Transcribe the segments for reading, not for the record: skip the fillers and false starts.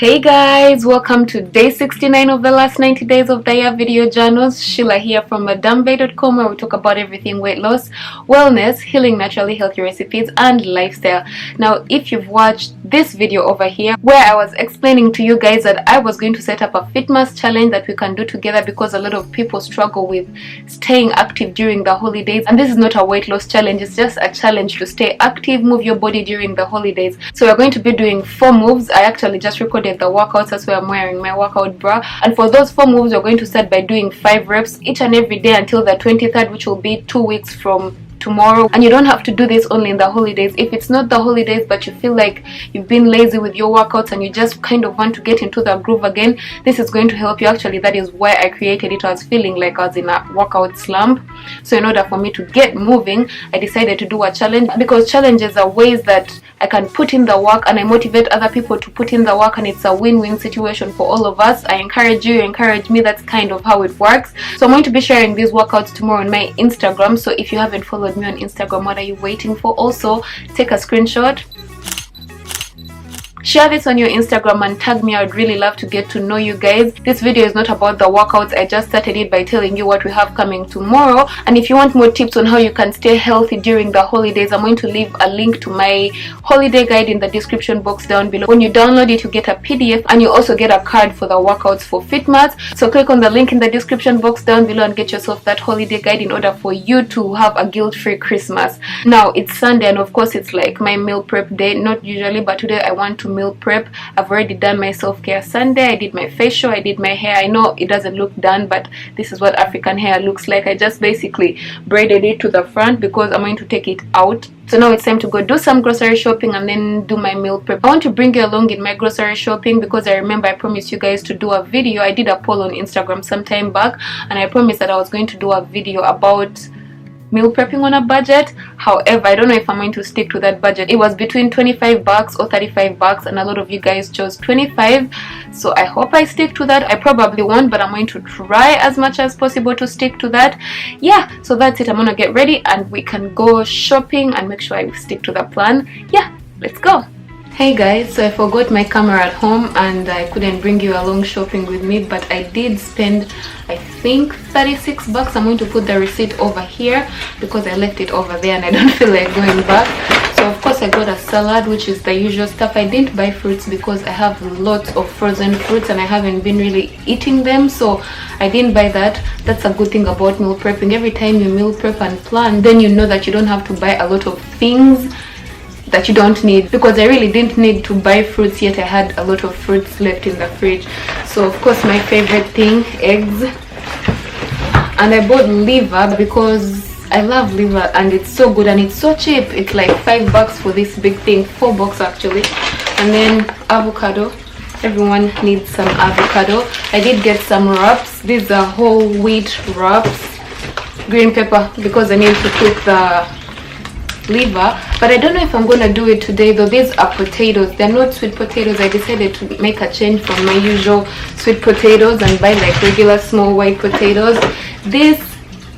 Hey guys, welcome to day 69 of the last 90 days of the year video journals. Sheila here from madambay.com, where we talk about everything weight loss, wellness, healing naturally, healthy recipes and lifestyle. Now if you've watched this video over here where I was explaining to you guys that I was going to set up a Fitmas challenge that we can do together, because a lot of people struggle with staying active during the holidays, and this is not a weight loss challenge, it's just a challenge to stay active, move your body during the holidays. So we're going to be doing 4 moves. I actually just recorded the workouts, that's why I'm wearing my workout bra, and for those 4 moves we're going to start by doing 5 reps each and every day until the 23rd, which will be 2 weeks from tomorrow. And you don't have to do this only in the holidays. If it's not the holidays but you feel like you've been lazy with your workouts and you just kind of want to get into the groove again, this is going to help you. Actually, that is why I created it. I was feeling like I was in a workout slump, so in order for me to get moving, I decided to do a challenge, because challenges are ways that I can put in the work and I motivate other people to put in the work, and it's a win-win situation for all of us. I encourage you, you encourage me. That's kind of how it works. So I'm going to be sharing these workouts tomorrow on my Instagram, so if you haven't followed me on Instagram, what are you waiting for? Also, take a screenshot, share this on your Instagram and tag me. I would really love to get to know you guys. This video is not about the workouts. I just started it by telling you what we have coming tomorrow, and if you want more tips on how you can stay healthy during the holidays, I'm going to leave a link to my holiday guide in the description box down below. When you download it, you get a PDF and you also get a card for the workouts for Fitmas. So click on the link in the description box down below and get yourself that holiday guide in order for you to have a guilt-free Christmas. Now it's Sunday, and of course it's like my meal prep day. Not usually, but today I want to meal prep. I've already done my self-care Sunday. I did my facial, I did my hair. I know it doesn't look done, but this is what African hair looks like. I just basically braided it to the front because I'm going to take it out. So now it's time to go do some grocery shopping and then do my meal prep. I want to bring you along in my grocery shopping because I remember I promised you guys to do a video. I did a poll on Instagram some time back, and I promised that I was going to do a video about meal prepping on a budget. However, I don't know if I'm going to stick to that budget. It was between 25 bucks or 35 bucks, and a lot of you guys chose 25, so I hope I stick to that. I probably won't, but I'm going to try as much as possible to stick to that. Yeah, so that's it. I'm gonna get ready and we can go shopping and make sure I stick to the plan. Yeah, let's go. Hey guys, so I forgot my camera at home and I couldn't bring you along shopping with me, but I did spend, I think, 36 bucks. I'm going to put the receipt over here because I left it over there and I don't feel like going back. So of course I got a salad, which is the usual stuff. I didn't buy fruits because I have lots of frozen fruits and I haven't been really eating them, so I didn't buy that. That's a good thing about meal prepping. Every time you meal prep and plan, then you know that you don't have to buy a lot of things that you don't need, because I really didn't need to buy fruits, yet I had a lot of fruits left in the fridge. So of course my favorite thing, eggs, and I bought liver because I love liver and it's so good and it's so cheap. It's like 5 bucks for this big thing, 4 bucks actually. And then avocado, everyone needs some avocado. I did get some wraps. These are whole wheat wraps, green pepper, because I need to cook the liver, but I don't know if I'm gonna do it today though. These are potatoes, they're not sweet potatoes. I decided to make a change from my usual sweet potatoes and buy like regular small white potatoes. This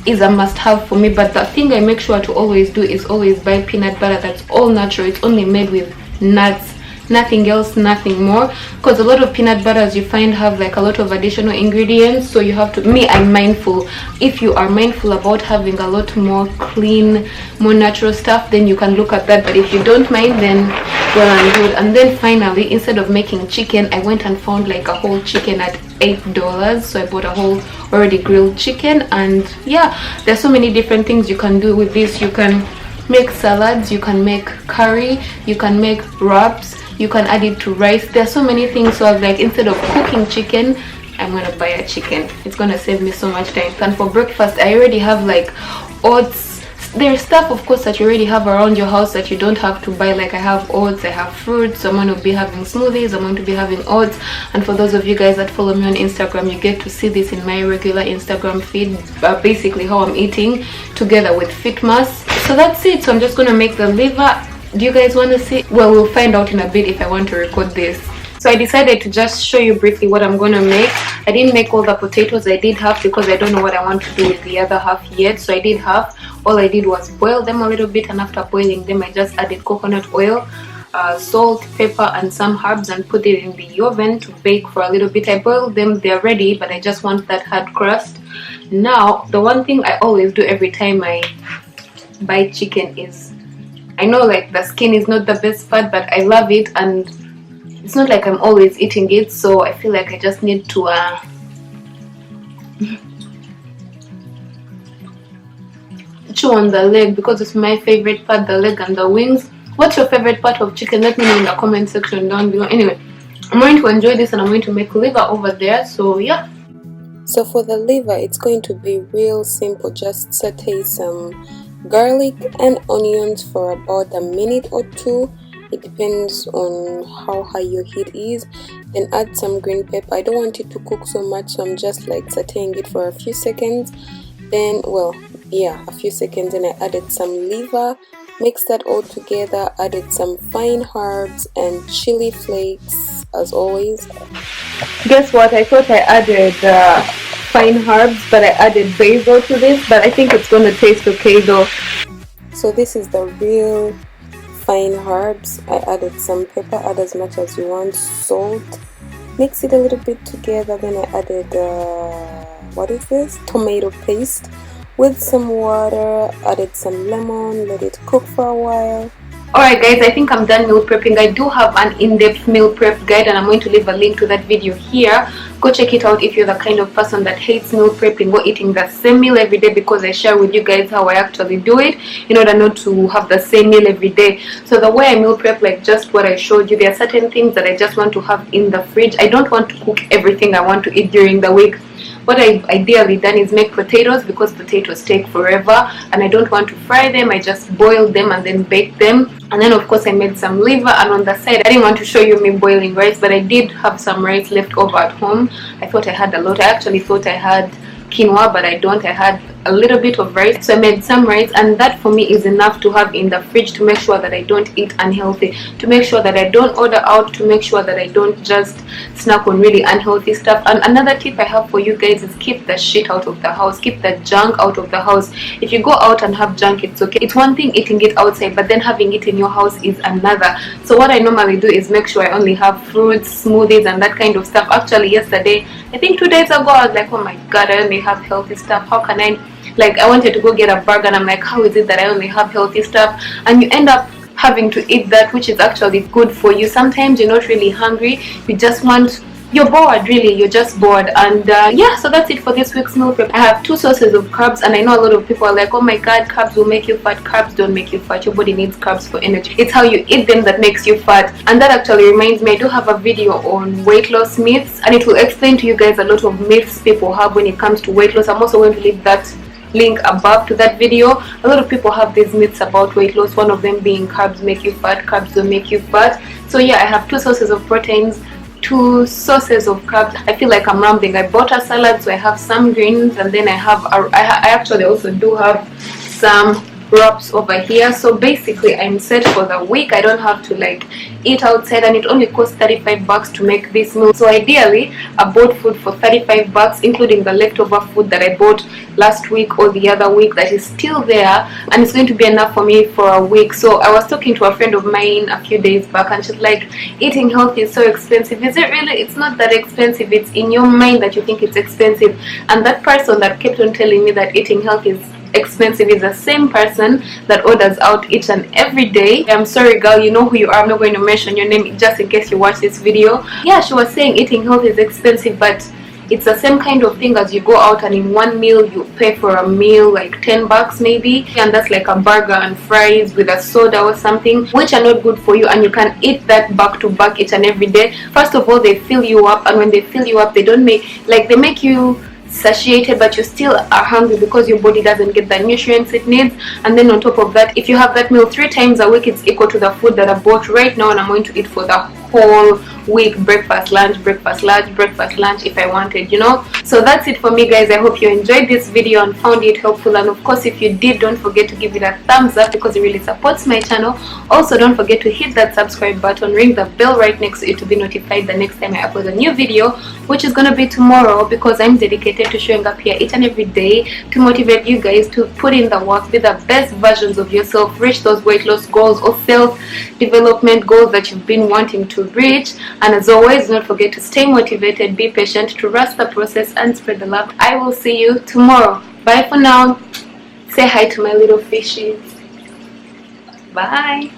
is a must-have for me, but the thing I make sure to always do is always buy peanut butter that's all natural. It's only made with nuts, nothing else, nothing more, because a lot of peanut butters you find have like a lot of additional ingredients. So you have to, me, I'm mindful. If you are mindful about having a lot more clean, more natural stuff, then you can look at that. But if you don't mind, then well and good. And then finally, instead of making chicken, I went and found like a whole chicken at $8, so I bought a whole already grilled chicken. And yeah, there's so many different things you can do with this. You can make salads, you can make curry, you can make wraps, you can add it to rice. There are so many things. So I was like, instead of cooking chicken, I'm gonna buy a chicken. It's gonna save me so much time. And for breakfast, I already have like oats. There's stuff of course that you already have around your house that you don't have to buy. Like I have oats, I have fruits, so I'm going to be having smoothies, I'm going to be having oats. And for those of you guys that follow me on Instagram, you get to see this in my regular Instagram feed, basically how I'm eating together with Fitmas. So that's it. So I'm just going to make the liver. Do you guys want to see? Well, we'll find out in a bit if I want to record this. So I decided to just show you briefly what I'm going to make. I didn't make all the potatoes. I did half because I don't know what I want to do with the other half yet. So I did half. All I did was boil them a little bit, and after boiling them I just added coconut oil salt, pepper and some herbs and put it in the oven to bake for a little bit. I boiled them, they're ready, but I just want that hard crust. Now the one thing I always do every time I buy chicken is, I know like the skin is not the best part, but I love it and it's not like I'm always eating it, so I feel like I just need to chew on the leg because it's my favorite part, the leg and the wings. What's your favorite part of chicken? Let me know in the comment section down below. Anyway, I'm going to enjoy this and I'm going to make liver over there, so yeah. So for the liver, it's going to be real simple. Just saute some garlic and onions for about a minute or two. It depends on how high your heat is. Then add some green pepper. I don't want it to cook so much, so I'm just like sauteing it for a few seconds. Then, well, yeah, a few seconds. And I added some liver, mixed that all together, added some fine herbs and chili flakes as always. Guess what? I thought I added fine herbs, but I added basil to this, but I think it's gonna taste okay though. So this is the real fine herbs. I added some pepper, add as much as you want, salt, mix it a little bit together. Then I added what is this, tomato paste with some water, added some lemon, let it cook for a while. Alright guys, I think I'm done meal prepping. I do have an in-depth meal prep guide and I'm going to leave a link to that video here. Go check it out if you're the kind of person that hates meal prepping or eating the same meal every day, because I share with you guys how I actually do it in order not to have the same meal every day. So the way I meal prep, like just what I showed you, there are certain things that I just want to have in the fridge. I don't want to cook everything I want to eat during the week. What I've ideally done is make potatoes, because potatoes take forever and I don't want to fry them. I just boil them and then bake them. And then of course I made some liver, and on the side I didn't want to show you me boiling rice, but I did have some rice left over at home. I thought I had a lot. I actually thought I had quinoa, but I don't. I had a little bit of rice, so I made some rice, and that for me is enough to have in the fridge to make sure that I don't eat unhealthy, to make sure that I don't order out, to make sure that I don't just snack on really unhealthy stuff. And another tip I have for you guys is keep the shit out of the house, keep the junk out of the house. If you go out and have junk, it's okay. It's one thing eating it outside, but then having it in your house is another. So what I normally do is make sure I only have fruits, smoothies and that kind of stuff. Actually yesterday, I think 2 days ago, I was like, oh my god, I only have healthy stuff. How can I, like, I wanted to go get a burger and I'm like, how is it that I only have healthy stuff? And you end up having to eat that which is actually good for you. Sometimes you're not really hungry, you just want, you're bored, really, you're just bored. And yeah, so that's it for this week's meal prep. I have 2 sources of carbs, and I know a lot of people are like, oh my god, carbs will make you fat. Carbs don't make you fat. Your body needs carbs for energy. It's how you eat them that makes you fat. And that actually reminds me, I do have a video on weight loss myths, and it will explain to you guys a lot of myths people have when it comes to weight loss. I'm also going to leave that link above to that video. A lot of people have these myths about weight loss, one of them being carbs make you fat, carbs don't make you fat. So yeah, I have 2 sources of proteins, 2 sources of carbs. I feel like I'm rambling. I bought a salad, so I have some greens, and then I have I actually also do have some wraps over here. So basically I'm set for the week. I don't have to like eat outside, and it only costs 35 bucks to make this meal. So ideally I bought food for 35 bucks, including the leftover food that I bought last week or the other week that is still there, and it's going to be enough for me for a week. So I was talking to a friend of mine a few days back, and she's like, eating healthy is so expensive. Is it really? It's not that expensive. It's in your mind that you think it's expensive. And that person that kept on telling me that eating healthy is expensive is the same person that orders out each and every day. I'm sorry girl, you know who you are. I'm not going to mention your name just in case you watch this video. Yeah, she was saying eating healthy is expensive, but it's the same kind of thing as you go out and in one meal you pay for a meal like 10 bucks maybe, and that's like a burger and fries with a soda or something, which are not good for you, and you can eat that back to back each and every day. First of all, they fill you up, and when they fill you up, they don't make, like, they make you satiated, but you still are hungry because your body doesn't get the nutrients it needs. And then on top of that, if you have that meal 3 times a week, it's equal to the food that I bought right now and I'm going to eat for the whole week, breakfast, lunch, breakfast, lunch, breakfast, lunch, if I wanted, you know. So that's it for me, guys. I hope you enjoyed this video and found it helpful, and of course, if you did, don't forget to give it a thumbs up because it really supports my channel. Also, don't forget to hit that subscribe button, ring the bell right next to it to be notified the next time I upload a new video, which is gonna be tomorrow, because I'm dedicated to showing up here each and every day to motivate you guys to put in the work, be the best versions of yourself, reach those weight loss goals or self-development goals that you've been wanting to reach. And as always, don't forget to stay motivated, be patient, trust the process, and spread the love. I will see you tomorrow. Bye for now. Say hi to my little fishies. Bye.